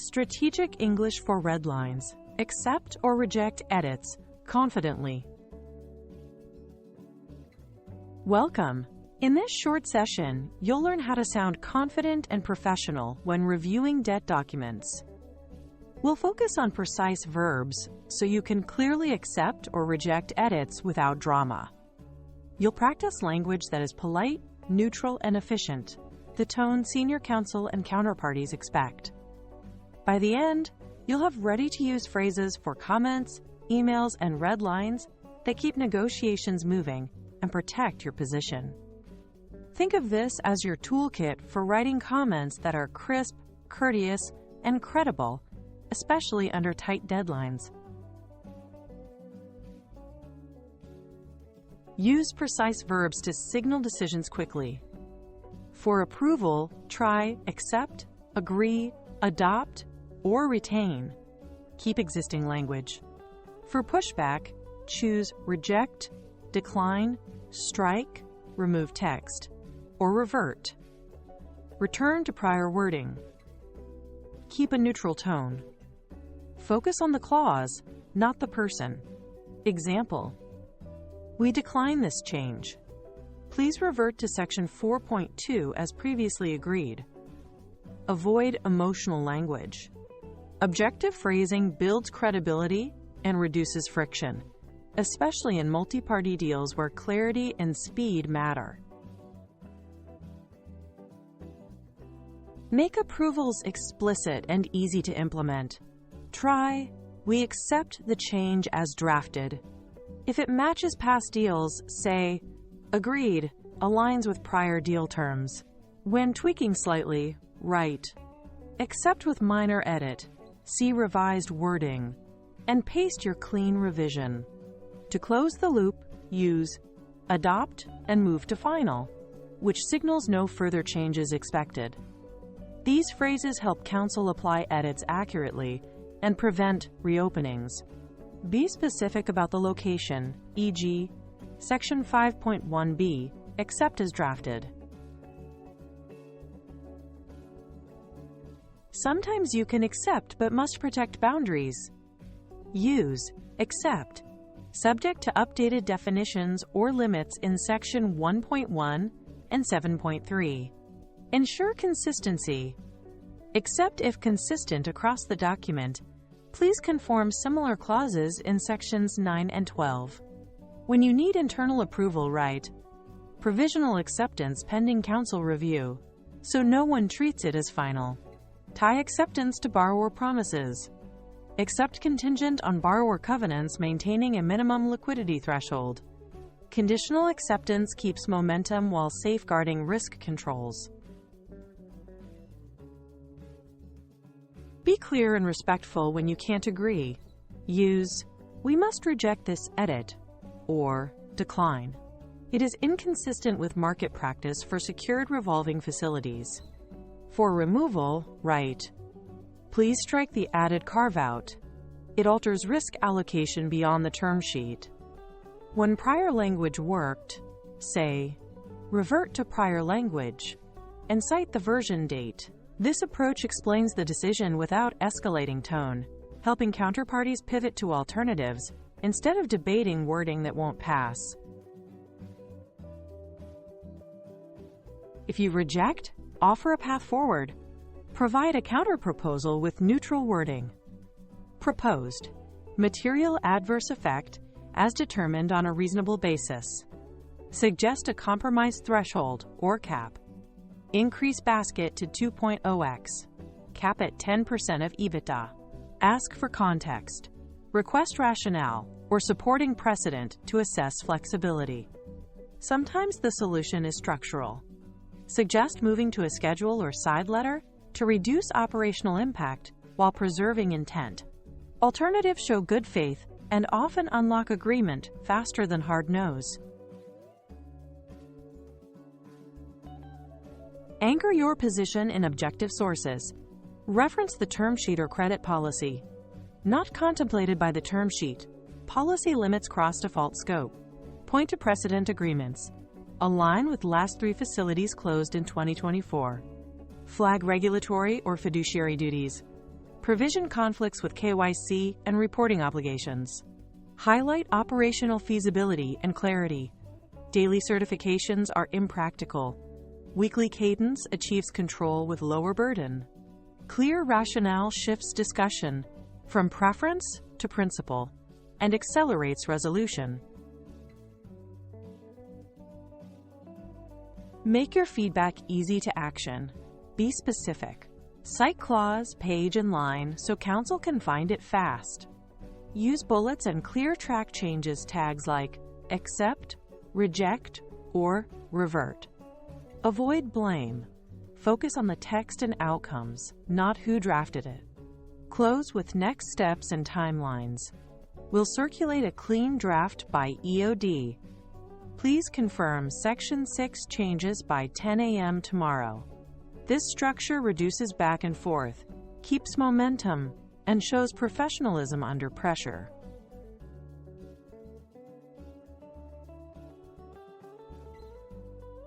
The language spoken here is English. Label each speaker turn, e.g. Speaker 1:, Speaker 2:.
Speaker 1: Strategic English for Redlines. Accept or reject edits confidently. Welcome. In this short session, you'll learn how to sound confident and professional when reviewing debt documents. We'll focus on precise verbs so you can clearly accept or reject edits without drama. You'll practice language that is polite, neutral, and efficient, the tone senior counsel and counterparties expect. By the end, you'll have ready-to-use phrases for comments, emails, and red lines that keep negotiations moving and protect your position. Think of this as your toolkit for writing comments that are crisp, courteous, and credible, especially under tight deadlines. Use precise verbs to signal decisions quickly. For approval, try accept, agree, adopt, or retain. Keep existing language. For pushback, choose reject, decline, strike, remove text, or revert. Return to prior wording. Keep a neutral tone. Focus on the clause, not the person. Example: we decline this change. Please revert to section 4.2 as previously agreed. Avoid emotional language. Objective phrasing builds credibility and reduces friction, especially in multi-party deals where clarity and speed matter. Make approvals explicit and easy to implement. Try, we accept the change as drafted. If it matches past deals, say, agreed, aligns with prior deal terms. When tweaking slightly, write, accept with minor edit, see revised wording, and paste your clean revision. To close the loop, use adopt and move to final, which signals no further changes expected. These phrases help counsel apply edits accurately and prevent reopenings. Be specific about the location, e.g., Section 5.1b, accept as drafted. Sometimes you can accept but must protect boundaries. Use accept, subject to updated definitions or limits in Section 1.1 and 7.3. Ensure consistency. Accept if consistent across the document. Please conform similar clauses in Sections 9 and 12. When you need internal approval, write provisional acceptance pending counsel review, so no one treats it as final. Tie acceptance to borrower promises. Accept contingent on borrower covenants maintaining a minimum liquidity threshold. Conditional acceptance keeps momentum while safeguarding risk controls. Be clear and respectful when you can't agree. Use, we must reject this edit, or decline. It is inconsistent with market practice for secured revolving facilities. For removal, write, please strike the added carve-out. It alters risk allocation beyond the term sheet. When prior language worked, say, revert to prior language, and cite the version date. This approach explains the decision without escalating tone, helping counterparties pivot to alternatives instead of debating wording that won't pass. If you reject, offer a path forward. Provide a counterproposal with neutral wording. Proposed. Material adverse effect as determined on a reasonable basis. Suggest a compromise threshold or cap. Increase basket to 2.0x. Cap at 10% of EBITDA. Ask for context. Request rationale or supporting precedent to assess flexibility. Sometimes the solution is structural. Suggest moving to a schedule or side letter to reduce operational impact while preserving intent. Alternatives show good faith and often unlock agreement faster than hard no's. Anchor your position in objective sources. Reference the term sheet or credit policy. Not contemplated by the term sheet. Policy limits cross-default scope. Point to precedent agreements. Align with last 3 facilities closed in 2024. Flag regulatory or fiduciary duties. Provision conflicts with KYC and reporting obligations. Highlight operational feasibility and clarity. Daily certifications are impractical. Weekly cadence achieves control with lower burden. Clear rationale shifts discussion from preference to principle and accelerates resolution. Make your feedback easy to action. Be specific. Cite clause, page, and line so counsel can find it fast. Use bullets and clear track changes tags like accept, reject, or revert. Avoid blame. Focus on the text and outcomes, not who drafted it. Close with next steps and timelines. We'll circulate a clean draft by EOD. Please confirm Section 6 changes by 10 a.m. tomorrow. This structure reduces back and forth, keeps momentum, and shows professionalism under pressure.